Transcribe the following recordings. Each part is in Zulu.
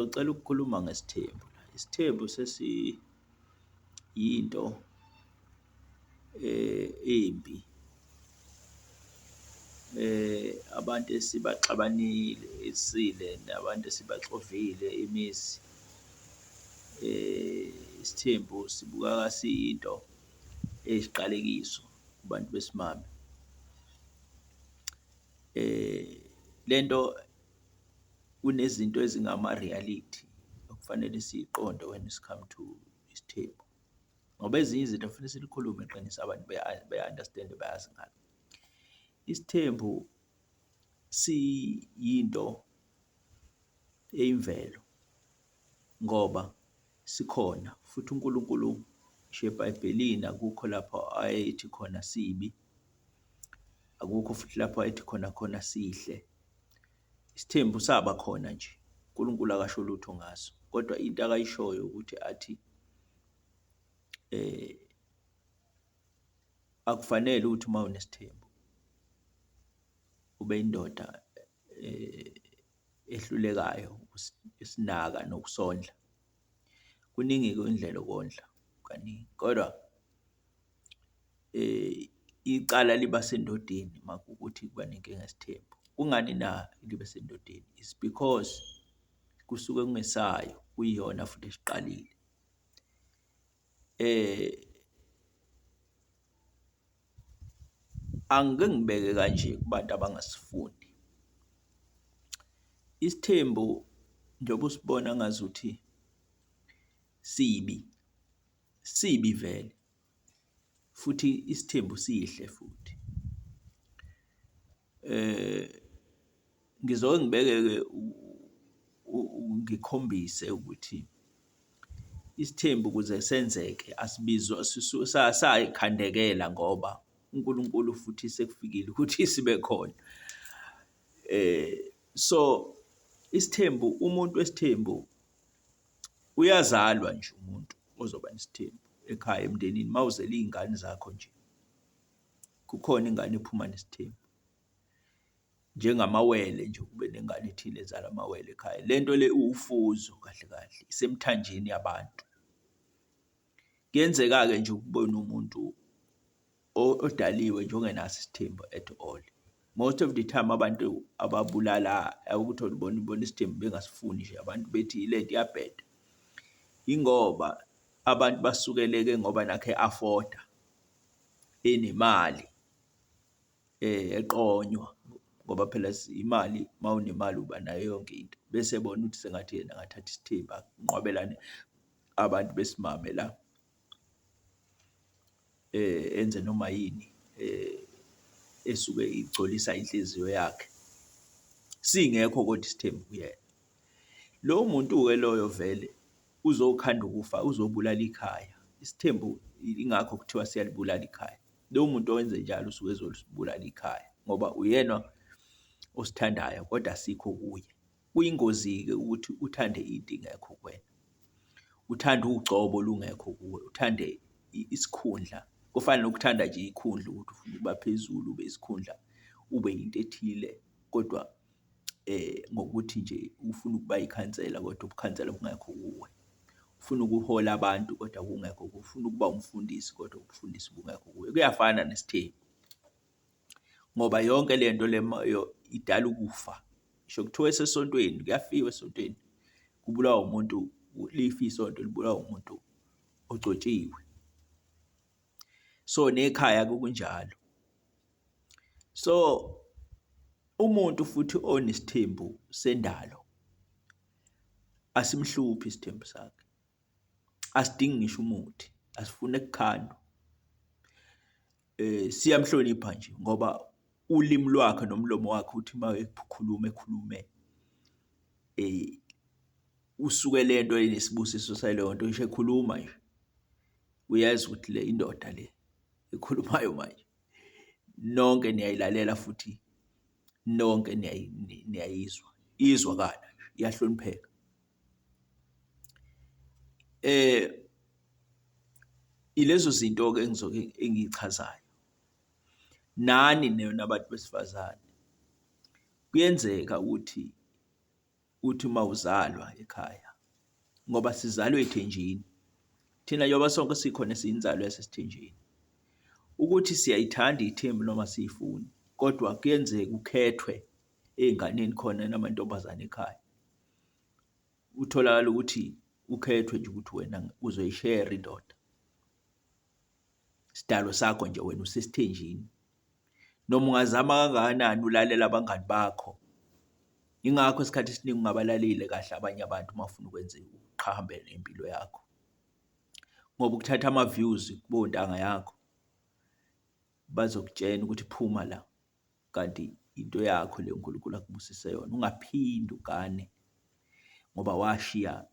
Ngicela ukukhuluma ngesithembu. Isithembu sesiyinto embi abantu esibaxabanisile nabantu esibaxovile imizi. Isithembu sibukeka siyinto eyisiqalekiso kubantu besimame. Lento kunezinto ezingama-reality okufanele siyiqonde when it's come to isithembu, ngoba ezinye izinto kufanele silikhulume qiniso abantu be-understand-e, bayazi ngalo. Isithembu siyinto eyimvelo ngoba sikhona futhi uNkulunkulu ngisho eBhayibhelini akukho lapho ayethi khona sibi, akukho futhi lapho ayethi khona sihle. Isithembu saba khona nje, uNkulunkulu akasho lutho ngaso, kodwa into akayishoyo ukuthi athi akufanele ukuthi uma unesithembu ube indoda ehlulekayo isinaka nokusondla. Kuningi-ke indlela okondla kaningi, kodwa icala liba sendodeni uma kuwukuthi kuba nenkinga yesithembu. Kungani na libe sendodeni? It's because kusuke kungesayo, kuyiyona futhi esiqalile. Angike ngibeke kanje kubantu abangasifundi. Isithembu njengoba usibona ngazuthi sibi vele, futhi isithembu sihle futhi. Ngizoke ngibeke-ke ngikhombise ukuthi isithembu ukuze senzeke asibizwa sayikhandekela ngoba uNkulunkulu futhi sekufikile ukuthi sibe khona. So isithembu, umuntu wesithembu uyazalwa nje umuntu ozoba nesithembu ekhaya emndenini. Mawuzele iy'ngane zakho nje, kukhona ingane ephuma nesithembu. Njengamawele nje, kube nengane ethile ezala amawele ekhaya. Le nto le ufuzo kahle kahle, isemthanjeni yabantu. Kuyenzeka-ke nje ukubona umuntu odaliwe nje ongenaso isithembu at all. Most of the time abantu ababulala ukuthi ubona isithembu bengasifuni nje, abantu bethi le nto iyabheda. Yingoba abantu basukeleke ngoba nakhu e-afforda, enemali, eqonywa, ngoba phela imali, uma unemali uba nayo yonke into. Bese bona ukuthi sengathi yena angathatha isithembu anqwabelane abantu besimame la, enze noma yini esuke igcolisa inhliziyo yakhe. Singekho kodwa isithembu kuyena. Lowo muntu-ke loyo vele uzokhanda ukufa, uzobulala ikhaya. Isithembu ingakho kuthiwa siyalibulala ikhaya. Lowo muntu owenze njalo usuke ezolibulala ikhaya ngoba uyena osithandayo kodwa asikho kuye. Kuyingozi-ke ukuthi uthande into ingekho kuwena, uthande ugcobo lungekho kuwe, uthande isikhundla. Kufana nokuthanda nje ikhundla ukuthi ufuna ukuba phezulu, ube isikhundla, ube yinto ethile, kodwa ngokuthi nje ufuna ukuba ikhansela kodwa ubukhansela bungekho kuwe. Ufuna ukuhola abantu kodwa kungekho kuwe. Ufuna ukuba umfundisi kodwa ubufundisi bungekho kuwe. Kuyafana nesithembu ngoba yonke le nto le idala ukufa. Ngisho kuthiwa esesontweni, kuyafiwa esontweni, kubulawa umuntu, lifa isonto, libulawa umuntu ogcotshiwe. So nekhaya kukunjalo. So umuntu futhi onesithembu sendalo asimhluphi isithembu sakhe, asidingi ngisho umuthi, asifune kukhandwa. Siyamhlonipha nje ngoba ulimi lwakhe nomlomo wakhe uthi uma ekhulume usuke le nto enesibusiso saleyo nto, ngisho ekhuluma nje uyazi ukuthi le indoda le ekhulumayo manje nonke niyayilalela futhi nonke niyayizwa, iyizwakala nje, iyahlonipheka. Ilezo zinto-ke engiyichazayo. Nani nabantu besifazane, kuyenzeka ukuthi uthi mawuzalwa ekhaya, ngoba sizalwe ethenjini. Thina njengoba sonke sikhona siyinzalo yasesithenjini, ukuthi siyayithanda ithembu noma siyifuni, kodwa kuyenzeka ukhethwe ey'nganeni khona namantombazane ekhaya. Utholakala ukuthi ukhethwe nje ukuthi wena uzoyishera indoda. Isidalo sakho nje wena usesithenjini. Noma ungazama kangakanani ulalela abangani bakho. Yingakho isikhathi esiningi ungabalaleli kahle abanye abantu uma ufuna ukwenza uqhambe nempilo yakho. Ngoba ukuthatha ama-views kubontanga yakho, bazokutshena ukuthi phuma la, kanti into yakho le uNkulunkulu akubusise yona. Ungaphindi ugane ngoba washiya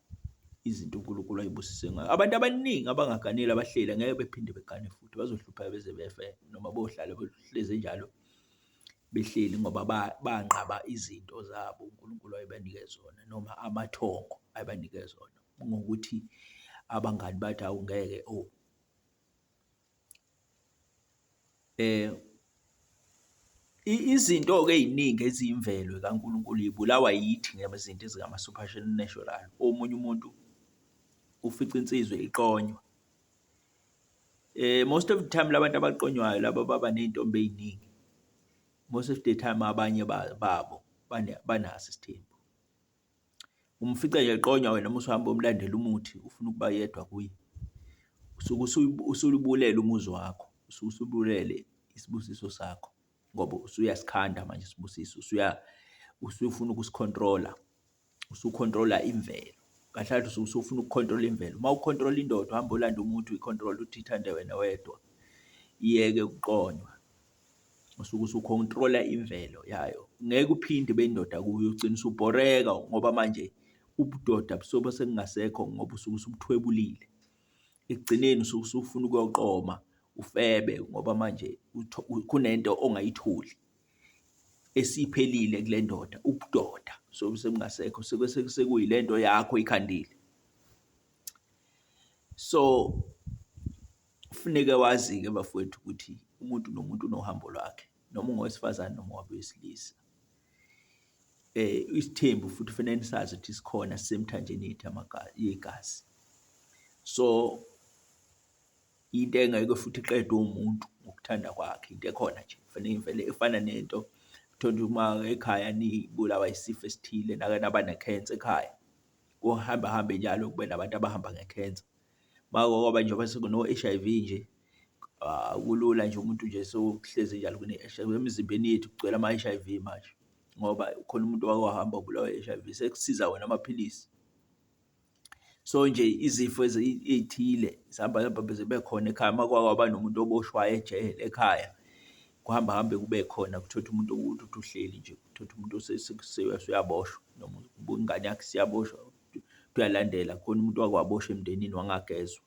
izinto uNkulunkulu ayibusise ngayo. Abantu abaningi abangaganeli abahleli angeke bephinde begane futhi, bazohlupheka beze befe noma bohlala behlezi njalo behleli ngoba banqaba izinto zabo uNkulunkulu ayebanike zona noma amathongo ayebanike zona. Ngokuthi abangani bathi awungeke izinto-ke ey'ningi eziyimvelo kaNkulunkulu y'bulawa yithi ngezinto ezingama-supernatural. Omunye umuntu ufica insizwa iqonywa. Most of the time labantu abaqonywayo laba baba ney'ntombi ey'ningi, most of the time abanye babo banaso isithembu. Umfica nje eqonywa wena uma usuhamba umlandela umuthi ufuna ukuba yedwa kuye, usuke usulubulela umuzi wakho, usuke usubulele isibusiso sakho, ngoba usuyasikhanda manje isibusiso, usufuna ukusikhontrola, usukhontrola imvelo. Kahle kahle usuke usufuna ukukhontrola imvelo. Uma ukhontrola indoda uhamba ulanda umuthi uyikhontrola uthi ithande wena wedwa, iyeke ukuqonywa. Usuke usukhontrola imvelo yayo. Ngeke uphinde ube indoda kuyo, ugcina usubhoreka ngoba manje ubudoda busobe sekungasekho ngoba usuke usubuthwebulile. Ekugcineni usuke usufuna ukuyoqoma, ufebe ngoba manje kunento ongayitholi esiphelile kule ndoda, ubudoda sobe sebungasekho, sekuyile nto yakho ikhandile. So kufuneke wazi-ke bafowethu ukuthi umuntu nomuntu unohambo lwakhe, noma ungowesifazane noma wabesilisa. Isithembu futhi kufanele sazi ukuthi sikhona sisemthanjeni yethu yegazi. So into engeke futhi iqedwe umuntu ngokuthanda kwakhe, into ekhona nje kufanele vele efana nento uthole uma ekhaya nibulawa isifo esithile nabane-cancer ekhaya, kuhamba njalo kube nabantu abahamba nge-cancer. Makwaba njengoba sekuno-H_I_V nje, kulula nje umuntu nje sokuhlezi njalo kune-H_I_V. Emzimbeni yethu kugcwele ama-H_I_V manje ngoba khona umuntu owake wahamba ubulawa i-H_I_V, sekusiza wona amaphilisi. So nje izifo ey'thile zihamba zibe khona ekhaya. Makwaba nomuntu oboshwayo ejele ekhaya, kuhambe kube khona, kuthothi umuntu ukuthi uhleli nje, kuthothi umuntu usuyaboshwa, noma ingane yakhe isiyaboshwa, uyalandela khona umuntu owake waboshwa emndenini wangagezwa.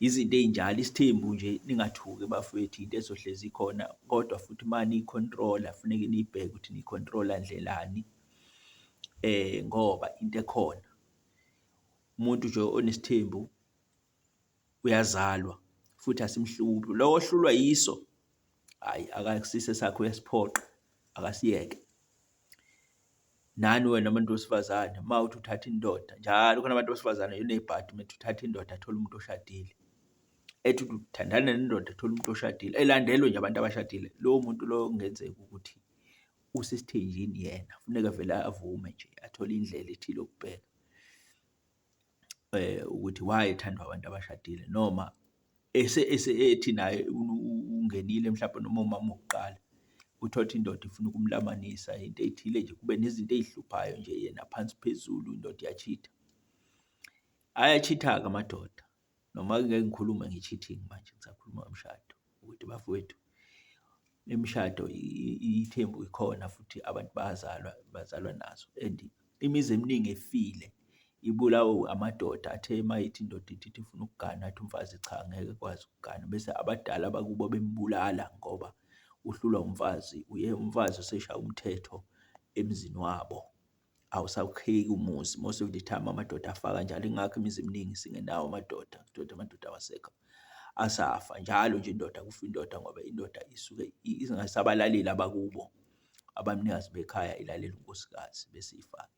Izinto ey'njalo, isithembu nje ningathuki bafowethu, into ezohlezi ikhona, kodwa futhi uma niyikhontrola kufuneke niyibheke ukuthi niyikhontrola ndlelani, ngoba into ekhona, umuntu nje onesithembu uyazalwa futhi asimhluphi. Lo ohlulwa yiso, hhayi, akasiso esakhe, uyasiphoqa, akasiyeke. Nani wena muntu wesifazane, uma uthi uthatha indoda, njalo khona abantu besifazane uney'bhadi, uma ethi uthatha indoda athole umuntu oshadile, ethi uthandana nendoda athole umuntu oshadile, elandelwe nje abantu abashadile, lowo muntu lowo kungenzeka ukuthi usesithenjini yena, kufuneka vele avume nje, athole indlela ethile yokubheka ukuthi why ethandwa abantu abashadile, noma ethi naye ungenile mhlawumbe noma umama wokuqala, uthothi indoda ifuna ukumlamanisa into ey'thile nje, kube nezinto ey'hluphayo nje yena phansi phezulu, indoda iyachitha. Ayachitha-ke amadoda, noma ngeke ngikhulume nge-cheating manje, ngisakhuluma ngomshado, ukuthi bafowethu imishado ithembu ikhona futhi abantu bazalwa nazo. And imizi eminingi efile ibulawe amadoda, athe uma ithi indoda ithi ifuna ukugana, athi umfazi cha, angeke ekwazi ukugana, bese abadala bakubo bembulala ngoba uhlulwa umfazi. Umfazi useshaya umthetho emzini wabo, awusawukheki umuzi. Most of the time amadoda afaka njalo, ingakho imizi eminingi singenawo amadoda, kuthiwa amadoda awasekho, asafa njalo nje indoda, kufa indoda ngoba indoda isuke ingasabalaleli abakubo, abamnikazi bekhaya, ilalela unkosikazi bese ifa.